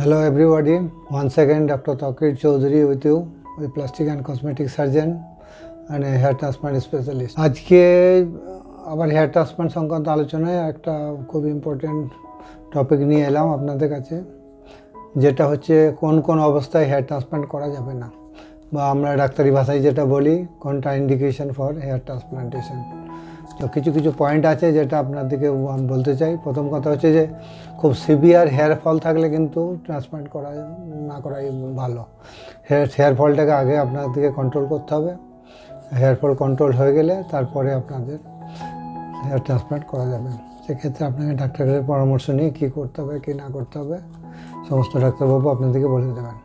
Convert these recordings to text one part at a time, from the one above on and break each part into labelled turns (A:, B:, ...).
A: Hello everybody, once again Dr. Taqir Chaudhary with you, a plastic and cosmetic surgeon and a hair transplant specialist. আজকে আবার hair transplant সংক্রান্ত আলোচনায় একটা খুব important topic নিয়ে এলাম আপনাদের কাছে, যেটা হচ্ছে কোন কোন অবস্থায় হেয়ার ট্রান্সপ্লান্ট করা যাবে না, বা আমরা ডাক্তারি ভাষায় যেটা বলি contraindication for hair transplantation. তো কিছু কিছু পয়েন্ট আছে যেটা আপনাদেরকে বলতে চাই। প্রথম কথা হচ্ছে যে খুব সিভিয়ার হেয়ার ফল থাকলে কিন্তু ট্রান্সপ্লান্ট না করাই ভালো। হেয়ার ফলটাকে আগে আপনাদেরকে কন্ট্রোল করতে হবে। হেয়ার ফল কন্ট্রোল হয়ে গেলে তারপরে আপনাদের হেয়ার ট্রান্সপ্লান্ট করা যাবে। সেক্ষেত্রে আপনাকে ডাক্তারের পরামর্শ নিয়ে কী করতে হবে কী না করতে হবে সমস্ত ডাক্তারবাবু আপনাদেরকে বলে দেবেন।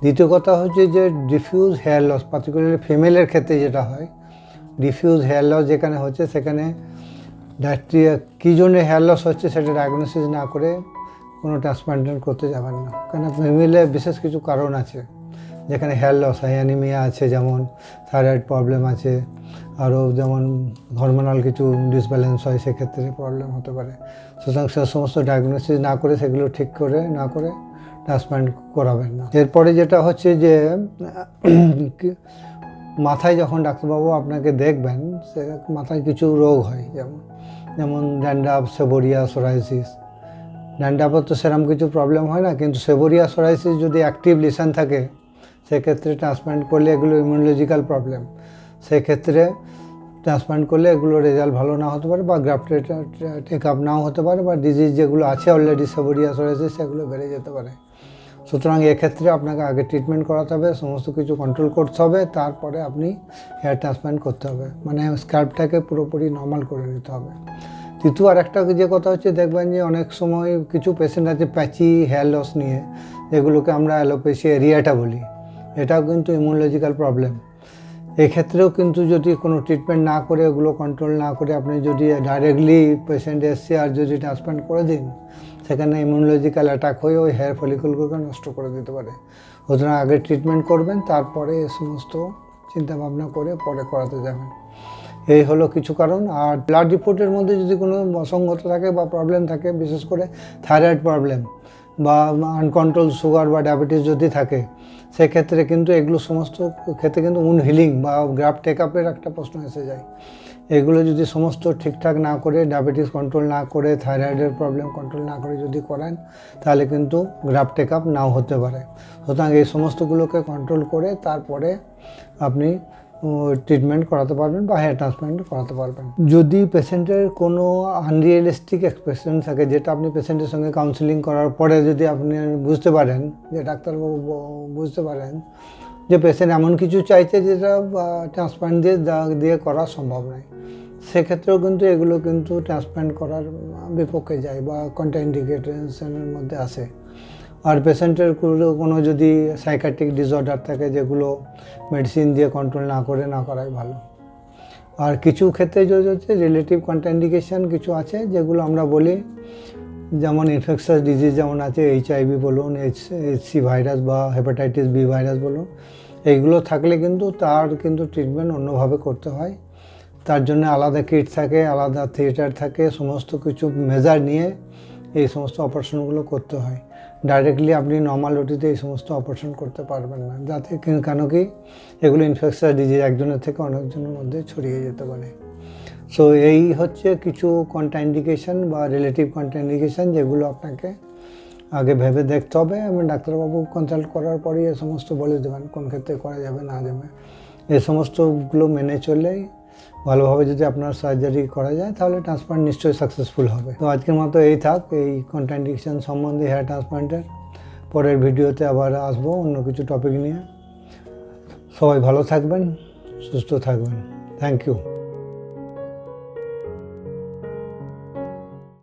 A: দ্বিতীয় কথা হচ্ছে যে ডিফিউজ হেয়ার লস, পার্টিকুলারলি ফিমেলের ক্ষেত্রে যেটা হয়, ডিফিউজ হেয়ার লস যেখানে হচ্ছে সেখানে কী জন্য হেয়ার লস হচ্ছে সেটা ডায়াগনোসিস না করে কোনো ট্রান্সপ্লান্ট করতে যাবেন না। কারণ ফিমেলে বিশেষ কিছু কারণ আছে যেখানে হেয়ার লস হয়। অ্যানিমিয়া আছে, যেমন থাইরয়েড প্রবলেম আছে, আরও যেমন হরমোনাল কিছু ডিসব্যালেন্স হয়, সেক্ষেত্রে প্রবলেম হতে পারে। সুতরাং সে সমস্ত ডায়াগনোসিস না করে সেগুলো ঠিক করে না করে ট্রান্সপ্লান্ট করাবেন না। এরপরে যেটা হচ্ছে যে মাথায় যখন ডাক্তারবাবু আপনাকে দেখবেন, সে মাথায় কিছু রোগ হয়, যেমন ড্যান্ড্রাফ, সেবোরিয়া, সোরাইসিস। ড্যান্ড্রাফের তো সেরকম কিছু প্রবলেম হয় না, কিন্তু সেবোরিয়া, সোরাইসিস যদি অ্যাক্টিভ লিশন থাকে সেক্ষেত্রে ট্রান্সপ্লান্ট করলে এগুলো ইমিউনোলজিক্যাল প্রবলেম, সেক্ষেত্রে ট্রান্সপ্লান্ট করলে এগুলো রেজাল্ট ভালো না হতে পারে, বা গ্রাফটেড টেক আপ নাও হতে পারে, বা ডিজিজ যেগুলো আছে অলরেডি সেবোরিয়া, সোরাইসিস সেগুলো বেড়ে যেতে পারে। সুতরাং এক্ষেত্রে আপনাকে আগে ট্রিটমেন্ট করাতে হবে, সমস্ত কিছু কন্ট্রোল করতে হবে, তারপরে আপনি হেয়ার ট্রান্সপ্লান্ট করতে হবে, মানে স্ক্যাল্পটাকে পুরোপুরি নর্মাল করে নিতে হবে। তৃতীয় আরেকটা যে কথা হচ্ছে, দেখবেন যে অনেক সময় কিছু পেশেন্ট আছে প্যাচি হেয়ার লস নিয়ে, যেগুলোকে আমরা অ্যালোপেশিয়া এরিয়াটা বলি, এটাও কিন্তু ইমিউনোলজিক্যাল প্রবলেম। এক্ষেত্রেও কিন্তু যদি কোনো ট্রিটমেন্ট না করে, ওগুলো কন্ট্রোল না করে আপনি যদি ডাইরেক্টলি পেশেন্ট এসছে আর যদি ট্রান্সপ্লান্ট করে দিন, সেখানে ইমিউনোলজিক্যাল অ্যাটাক হয়ে ওই হেয়ার ফলিকলগুলোকে নষ্ট করে দিতে পারে। সুতরাং আগে ট্রিটমেন্ট করবেন, তারপরে এ সমস্ত চিন্তাভাবনা করে পরে করাতে যাবেন। এই হলো কিছু কারণ। আর ব্লাড রিপোর্টের মধ্যে যদি কোনো অসঙ্গত থাকে বা প্রবলেম থাকে, বিশেষ করে থাইরয়েড প্রবলেম বা আনকন্ট্রোল সুগার বা ডায়াবেটিস যদি থাকে, সেক্ষেত্রে কিন্তু এগুলো সমস্ত ক্ষেত্রে কিন্তু উন্ড হিলিং বা গ্রাফট টেক আপের একটা প্রশ্ন এসে যায়। এগুলো যদি সমস্ত ঠিকঠাক না করে, ডায়াবেটিস কন্ট্রোল না করে, থাইরয়েডের প্রবলেম কন্ট্রোল না করে যদি করেন, তাহলে কিন্তু গ্রাফট টেক আপ নাও হতে পারে। সুতরাং এই সমস্তগুলোকে কন্ট্রোল করে তারপরে আপনি ট্রিটমেন্ট করাতে পারবেন বা হেয়ার ট্রান্সপ্লান্ট করাতে পারবেন। যদি পেশেন্টের কোনো আনরিয়েলিস্টিক এক্সপ্রেশন থাকে, যেটা আপনি পেশেন্টের সঙ্গে কাউন্সিলিং করার পরে যদি আপনি বুঝতে পারেন, যে ডাক্তারবাবু বুঝতে পারেন যে পেশেন্ট এমন কিছু চাইছে যেটা ট্রান্সপ্লান্ট দিয়ে করা সম্ভব নয়, সেক্ষেত্রেও কিন্তু এগুলো কিন্তু ট্রান্সপ্লান্ট করার বিপক্ষে যায় বা কন্ট্রাইন্ডিকেশনের মধ্যে আসে। আর পেশেন্টের কোনো যদি সাইকিয়াট্রিক ডিসঅর্ডার থাকে, যেগুলো মেডিসিন দিয়ে কন্ট্রোল না করাই ভালো। আর কিছু ক্ষেত্রে যদি হচ্ছে রিলেটিভ কন্ট্রাইন্ডিকেশন কিছু আছে, যেগুলো আমরা বলি, যেমন ইনফেকশাস ডিজিজ যেমন আছে HIV বলুন, HC ভাইরাস বা হেপাটাইটিস B ভাইরাস বলুন, এইগুলো থাকলে কিন্তু তার কিন্তু ট্রিটমেন্ট অন্যভাবে করতে হয়। তার জন্য আলাদা কিট থাকে, আলাদা থিয়েটার থাকে, সমস্ত কিছু মেজার নিয়ে এই সমস্ত অপারেশনগুলো করতে হয়। ডাইরেক্টলি আপনি নর্মাল ওটিতে এই সমস্ত অপারেশন করতে পারবেন না, যাতে কেন কি এগুলো ইনফেকশাস ডিজিজ একজনের থেকে অনেকজনের মধ্যে ছড়িয়ে যেতে পারে। সো এই হচ্ছে কিছু কন্ট্রাইন্ডিকেশন বা রিলেটিভ কন্ট্রাইন্ডিকেশন, যেগুলো আপনাকে আগে ভেবে দেখতে হবে এবং ডাক্তারবাবু কনসাল্ট করার পরেই এ সমস্ত বলে দেবেন কোন ক্ষেত্রে করা যাবে না যাবে। এই সমস্তগুলো মেনে চললেই ভালোভাবে যদি আপনার সার্জারি করা যায়, তাহলে ট্রান্সপ্লান্ট নিশ্চয়ই সাকসেসফুল হবে। তো আজকের মতো এই থাক এই কন্ট্রাইন্ডিকেশন সম্বন্ধে হেয়ার ট্রান্সপ্লান্টের। পরের ভিডিওতে আবার আসবো অন্য কিছু টপিক নিয়ে। সবাই ভালো থাকবেন, সুস্থ থাকবেন। Thank you.